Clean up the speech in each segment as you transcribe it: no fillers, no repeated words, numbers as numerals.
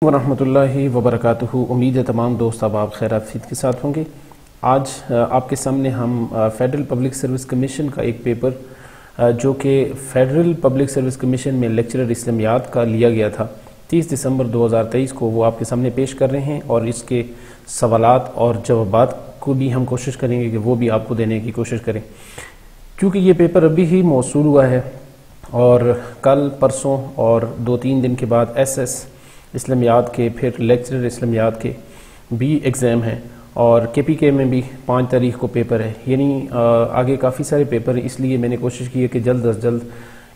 ورحمۃ اللہ وبرکاتہ۔ امید ہے تمام دوست آپ خیر آفیت کے ساتھ ہوں گے۔ آج آپ کے سامنے ہم فیڈرل پبلک سروس کمیشن کا ایک پیپر جو کہ فیڈرل پبلک سروس کمیشن میں لیکچرر اسلامیات کا لیا گیا تھا 30 دسمبر 2023 کو، وہ آپ کے سامنے پیش کر رہے ہیں، اور اس کے سوالات اور جوابات کو بھی ہم کوشش کریں گے کہ وہ بھی آپ کو دینے کی کوشش کریں، کیونکہ یہ پیپر ابھی ہی موصول ہوا ہے اور کل پرسوں اور 2-3 دن کے بعد ایس اسلامیات کے، پھر لیکچرر اسلامیات کے بھی ایگزام ہیں، اور کے پی کے میں بھی 5 تاریخ کو پیپر ہے، یعنی آگے کافی سارے پیپر ہیں۔ اس لیے میں نے کوشش کی ہے کہ جلد از جلد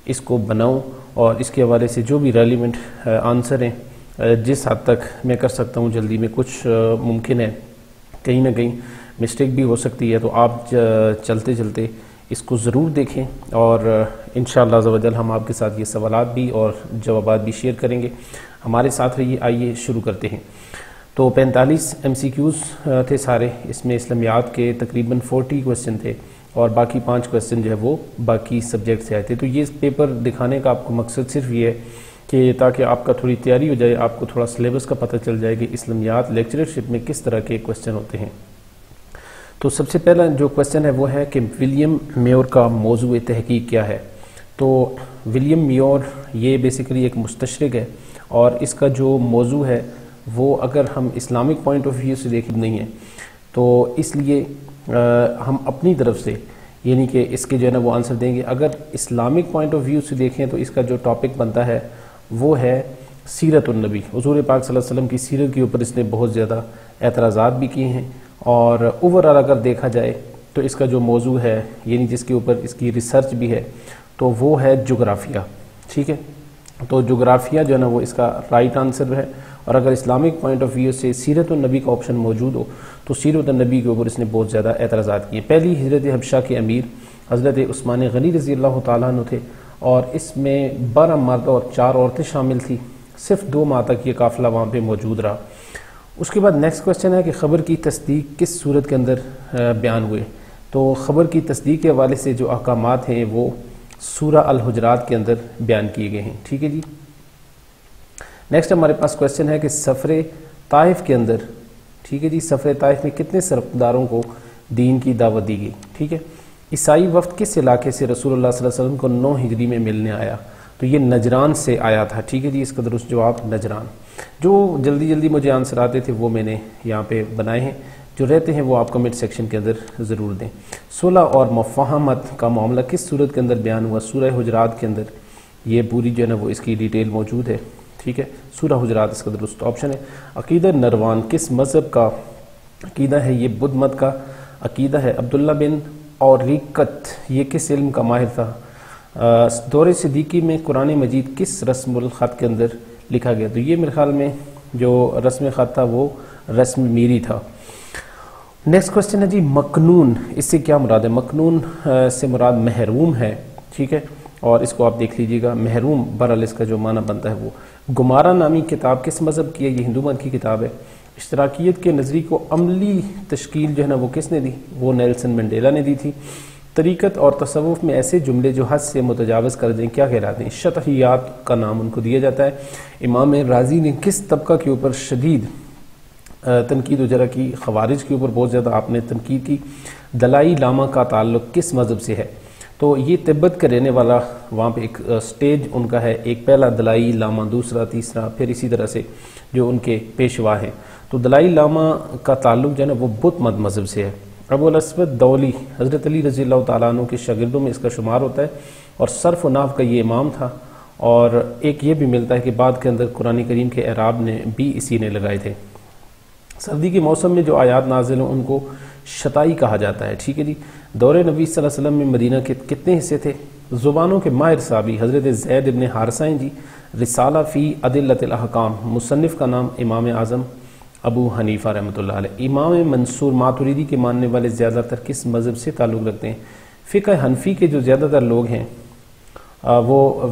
اس کو بناؤں، اور اس کے حوالے سے جو بھی ریلیونٹ آنسر ہیں جس حد تک میں کر سکتا ہوں جلدی میں، کچھ ممکن ہے کہیں نہ کہیں مسٹیک بھی ہو سکتی ہے، تو آپ چلتے چلتے اس کو ضرور دیکھیں، اور انشاءاللہ عز و جل ہم آپ کے ساتھ یہ سوالات بھی اور جوابات بھی شیئر کریں گے۔ ہمارے ساتھ رہیے۔ آئیے شروع کرتے ہیں۔ تو 45 MCQs تھے سارے، اس میں اسلامیات کے تقریباً 40 کوسچن تھے، اور باقی 5 کوسچن جو ہے وہ باقی سبجیکٹ سے آئے تھے۔ تو یہ پیپر دکھانے کا آپ کو مقصد صرف یہ ہے کہ تاکہ آپ کا تھوڑی تیاری ہو جائے، آپ کو تھوڑا سلیبس کا پتہ چل جائے کہ اسلامیات لیکچررشپ میں کس طرح کے کوسچن ہوتے ہیں۔ تو سب سے پہلا جو کوسچن ہے وہ ہے کہ ولیم میور کا موضوع تحقیق کیا ہے؟ تو ولیم میور یہ بیسیکلی ایک مستشرق ہے، اور اس کا جو موضوع ہے وہ اگر ہم اسلامک پوائنٹ آف ویو سے دیکھیں نہیں ہے، تو اس لیے ہم اپنی طرف سے یعنی کہ اس کے جو ہے نا وہ آنسر دیں گے۔ اگر اسلامک پوائنٹ آف ویو سے دیکھیں تو اس کا جو ٹاپک بنتا ہے وہ ہے سیرت النبی، حضور پاک صلی اللہ علیہ وسلم کی سیرت کے اوپر اس نے بہت زیادہ اعتراضات بھی کیے ہیں، اور اوورآل اگر دیکھا جائے تو اس کا جو موضوع ہے یعنی جس کے اوپر اس کی ریسرچ بھی ہے تو وہ ہے جغرافیہ، ٹھیک ہے؟ تو جغرافیہ جو ہے نا وہ اس کا رائٹ آنسر ہے، اور اگر اسلامک پوائنٹ آف ویو سے سیرت النبی کا آپشن موجود ہو تو سیرت النبی کے اوپر اس نے بہت زیادہ اعتراضات کیے۔ پہلی ہجرت حبشہ کے امیر حضرت عثمان غنی رضی اللہ تعالیٰ عنہ تھے، اور اس میں 12 مرد اور 4 عورتیں شامل تھیں، صرف 2 ماہ تک یہ قافلہ وہاں پہ موجود رہا۔ اس کے بعد نیکسٹ کوسچن ہے کہ خبر کی تصدیق کس صورت کے اندر بیان ہوئے؟ تو خبر کی تصدیق کے حوالے سے جو احکامات ہیں وہ سورہ الحجرات کے اندر بیان کیے گئے ہیں، ٹھیک ہے جی۔ نیکسٹ ہمارے پاس کوسچن ہے کہ سفر طائف کے اندر، ٹھیک ہے جی، سفر طائف میں کتنے سرفداروں کو دین کی دعوت دی گئی؟ ٹھیک ہے۔ عیسائی وفد کس علاقے سے رسول اللہ صلی اللہ علیہ وسلم کو 9 ہجری میں ملنے آیا؟ تو یہ نجران سے آیا تھا، ٹھیک ہے جی، اس کا درست جواب نجران۔ جو جلدی مجھے آنسر آتے تھے وہ میں نے یہاں پہ بنائے ہیں، جو رہتے ہیں وہ آپ کمنٹ سیکشن کے اندر ضرور دیں۔ صلح اور مفاہمت کا معاملہ کس صورت کے اندر بیان ہوا؟ سورہ حجرات کے اندر یہ پوری جو ہے نا وہ اس کی ڈیٹیل موجود ہے، ٹھیک ہے، سورہ حجرات اس کا درست آپشن ہے۔ عقیدہ نروان کس مذہب کا عقیدہ ہے؟ یہ بدھ مت کا عقیدہ ہے۔ عبداللہ بن اوریقت یہ کس علم کا ماہر تھا؟ دور صدیقی میں قرآن مجید کس رسم الخط کے اندر لکھا گیا؟ تو یہ میرے خیال میں جو رسم خط تھا وہ رسم میری تھا۔ نیکسٹ کوسچن ہے جی، مکنون اس سے کیا مراد ہے؟ مکنون سے مراد محروم ہے، ٹھیک ہے، اور اس کو آپ دیکھ لیجئے گا، محروم برحال اس کا جو معنی بنتا ہے وہ۔ گمارہ نامی کتاب کس مذہب کی ہے؟ یہ ہندو مت کی کتاب ہے۔ اشتراکیت کے نظریے کو عملی تشکیل جو ہے نا وہ کس نے دی؟ وہ نیلسن منڈیلا نے دی تھی۔ طریقت اور تصوف میں ایسے جملے جو حد سے متجاوز کر دیں کیا کہلاتے ہیں؟ شطحیات کا نام ان کو دیا جاتا ہے۔ امام رازی نے کس طبقہ کے اوپر شدید تنقید وجرہ کی؟ خوارج کے اوپر بہت زیادہ آپ نے تنقید کی۔ دلائی لاما کا تعلق کس مذہب سے ہے؟ تو یہ تبت کا رہنے والا، وہاں پہ ایک سٹیج ان کا ہے، ایک پہلا دلائی لاما، دوسرا، تیسرا، پھر اسی طرح سے جو ان کے پیشوا ہیں۔ تو دلائی لاما کا تعلق جو ہے نا وہ بدھ مت مذہب سے ہے۔ ابو الاسود دولی حضرت علی رضی اللہ تعالیٰ عنہ کے شاگردوں میں اس کا شمار ہوتا ہے، اور صرف و نحو کا یہ امام تھا، اور ایک یہ بھی ملتا ہے کہ بعد کے اندر قرآن کریم کے اعراب نے بھی اسی نے لگائے تھے۔ سردی کے موسم میں جو آیات نازل ہوں ان کو شتائی کہا جاتا ہے، ٹھیک ہے جی۔ دور نبی صلی اللہ علیہ وسلم میں مدینہ کے کتنے حصے تھے؟ زبانوں کے ماہر صحابی حضرت زید ابن حارثہ ہیں جی۔ رسالہ فی عدلۃ الاحکام، مصنف کا نام امام اعظم ابو حنیفہ رحمۃ اللہ علیہ۔ امام منصور ماتریدی کے ماننے والے زیادہ تر کس مذہب سے تعلق رکھتے ہیں؟ فقہ حنفی کے جو زیادہ تر لوگ ہیں وہ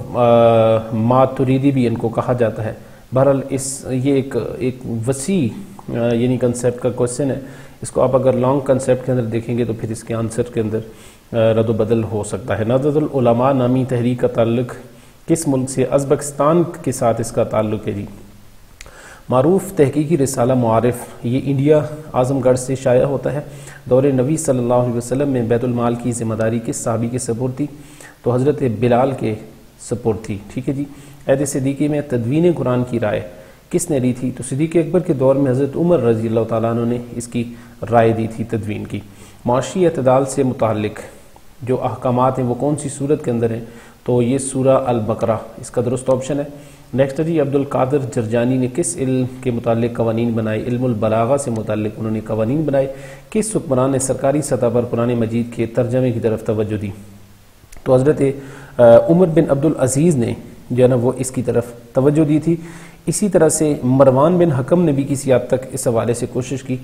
ماتریدی بھی ان کو کہا جاتا ہے۔ بہرحال یہ ایک وسیع یعنی کنسیپٹ کا کوسچن ہے، اس کو آپ اگر لانگ کنسیپٹ کے اندر دیکھیں گے تو پھر اس کے آنسر کے اندر رد و بدل ہو سکتا ہے۔ نہضت العلماء نامی تحریک کا تعلق کس ملک سے؟ ازبکستان کے ساتھ اس کا تعلق ہے جی۔ معروف تحقیقی رسالہ معارف یہ انڈیا اعظم گڑھ سے شائع ہوتا ہے۔ دور نبی صلی اللہ علیہ وسلم میں بیت المال کی ذمہ داری کس صحابی کے سپرد تھی؟ تو حضرت بلال کے سپرد تھی، ٹھیک ہے جی۔ عہد صدیقی میں تدوین قرآن کی رائے کس نے دی تھی؟ تو صدیق اکبر کے دور میں حضرت عمر رضی اللہ تعالیٰ عنہ نے اس کی رائے دی تھی تدوین کی۔ معاشی اعتدال سے متعلق جو احکامات ہیں وہ کون سی صورت کے اندر ہیں؟ تو یہ سورہ البقرہ اس کا درست آپشن ہے۔ نیکسٹ جی، عبد القادر جرجانی نے کس علم کے متعلق قوانین بنائے؟ علم البلاغہ سے متعلق انہوں نے قوانین بنائے۔ کس حکمران نے سرکاری سطح پر قرآن مجید کے ترجمے کی طرف توجہ دی؟ تو حضرت عمر بن عبد العزیز نے جو ہے نا وہ اس کی طرف توجہ دی تھی۔ اسی طرح سے مروان بن حکم نے بھی کسی حد تک اس حوالے سے کوشش کی،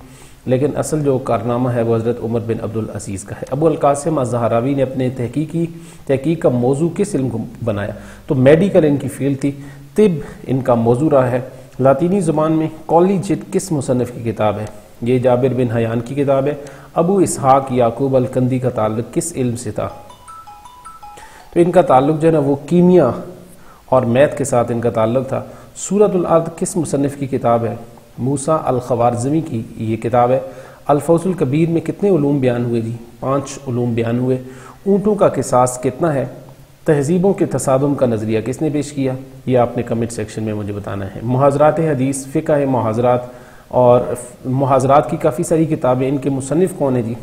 لیکن اصل جو کارنامہ ہے وہ حضرت عمر بن عبد العزیز کا ہے۔ ابو القاسم الزہراوی نے اپنے تحقیق کا موضوع کس علم کو بنایا؟ تو میڈیکل ان کی فیلڈ تھی، طب ان کا موضوع رہا ہے۔ لاطینی زبان میں کالیجٹ کس مصنف کی کتاب ہے؟ یہ جابر بن حیان کی کتاب ہے۔ ابو اسحاق یعقوب الکندی کا تعلق کس علم سے تھا؟ تو ان کا تعلق جو ہے نا وہ کیمیا اور میتھ کے ساتھ ان کا تعلق تھا۔ سورۃ الارض کس مصنف کی کتاب ہے؟ موسیٰ الخوارزمی کی یہ کتاب ہے۔ الفوز الکبیر میں کتنے علوم بیان ہوئے جی؟ 5 علوم بیان ہوئے۔ اونٹوں کا قصاص کتنا ہے؟ تہذیبوں کے تصادم کا نظریہ کس نے پیش کیا؟ یہ آپ نے کمنٹ سیکشن میں مجھے بتانا ہے۔ محاضرات حدیث، فقہ محاضرات اور محاضرات کی کافی ساری کتابیں، ان کے مصنف کون ہیں جی؟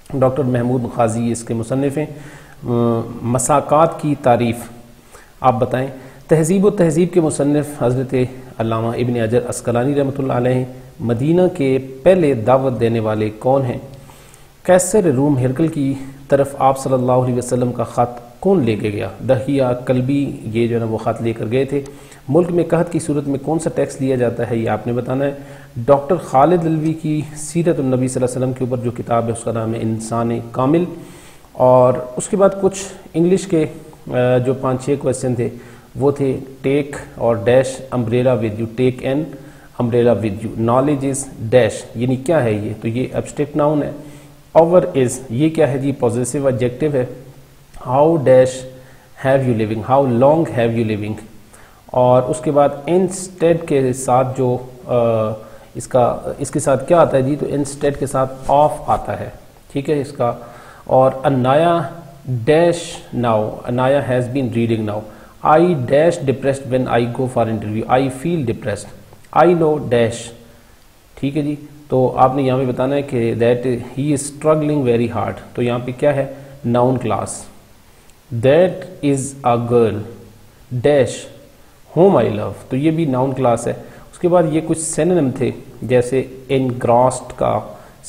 ڈاکٹر محمود قاضی اس کے مصنف ہیں۔ مساکات کی تعریف آپ بتائیں۔ تہذیب و تہذیب کے مصنف حضرت علامہ ابن حجر عسقلانی رحمۃ اللہ علیہ۔ مدینہ کے پہلے دعوت دینے والے کون ہیں؟ قیصر روم ہرقل کی طرف آپ صلی اللہ علیہ وسلم کا خط کون لے کے گیا؟ دہیہ کلبی یہ جو ہے نا وہ خط لے کر گئے تھے۔ ملک میں قحط کی صورت میں کون سا ٹیکس لیا جاتا ہے؟ یہ آپ نے بتانا ہے۔ ڈاکٹر خالد علوی کی سیرت النبی صلی اللہ علیہ وسلم کے اوپر جو کتاب ہے اس کا نام ہے انسان کامل۔ اور اس کے بعد کچھ انگلش کے جو 5-6 کویسچن تھے وہ تھے ٹیک اور dash umbrella with you, take an umbrella with you, knowledge is dash یعنی کیا ہے یہ؟ تو یہ ایبسٹریکٹ ناؤن ہے۔ اوور از یہ کیا ہے جی؟ پوزیسو ایڈجیکٹو ہے۔ How dash have you living, how long have you living. اور اس کے بعد انسٹیڈ کے ساتھ جو اس کے ساتھ کیا آتا ہے جی؟ تو انسٹیڈ کے ساتھ آف آتا ہے، ٹھیک ہے اس کا۔ اور Anaya dash now, Anaya has been reading now. I dash depressed when I go for interview, I feel depressed, I know dash، ٹھیک ہے جی۔ تو آپ نے یہاں پہ بتانا ہے کہ that he is struggling very hard، تو یہاں پہ کیا ہے؟ noun class۔ that is a girl dash whom I love، تو یہ بھی noun class ہے۔ اس کے بعد یہ کچھ synonym تھے، جیسے engrossed کا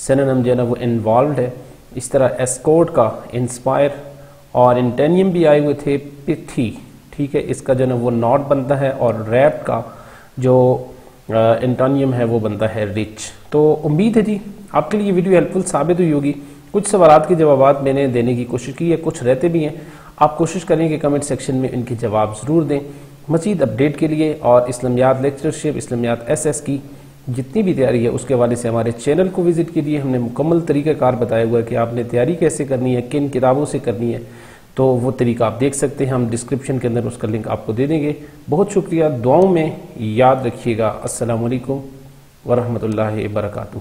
synonym جو ہے نا وہ involved ہے، اس طرح escort کا inspire، اور انٹینیم بھی آئے ہوئے تھے pithy، ٹھیک ہے اس کا جو ہے نا وہ ناٹ بنتا ہے، اور ریپ کا جو انٹونیم ہے وہ بنتا ہے رچ۔ تو امید ہے جی آپ کے لیے یہ ویڈیو ہیلپ فل ثابت ہوئی ہوگی۔ کچھ سوالات کے جوابات میں نے دینے کی کوشش کی ہے، کچھ رہتے بھی ہیں، آپ کوشش کریں کہ کمنٹ سیکشن میں ان کے جواب ضرور دیں۔ مزید اپڈیٹ کے لیے اور اسلامیات لیکچرشپ، اسلامیات ایس کی جتنی بھی تیاری ہے اس کے حوالے سے ہمارے چینل کو وزٹ کیجیے۔ ہم نے مکمل طریقہ کار بتایا ہوا ہے کہ آپ نے تیاری کیسے کرنی ہے، کن کتابوں سے کرنی ہے، تو وہ طریقہ آپ دیکھ سکتے ہیں۔ ہم ڈسکرپشن کے اندر اس کا لنک آپ کو دے دیں گے۔ بہت شکریہ، دعاؤں میں یاد رکھیے گا۔ السلام علیکم ورحمۃ اللہ وبرکاتہ۔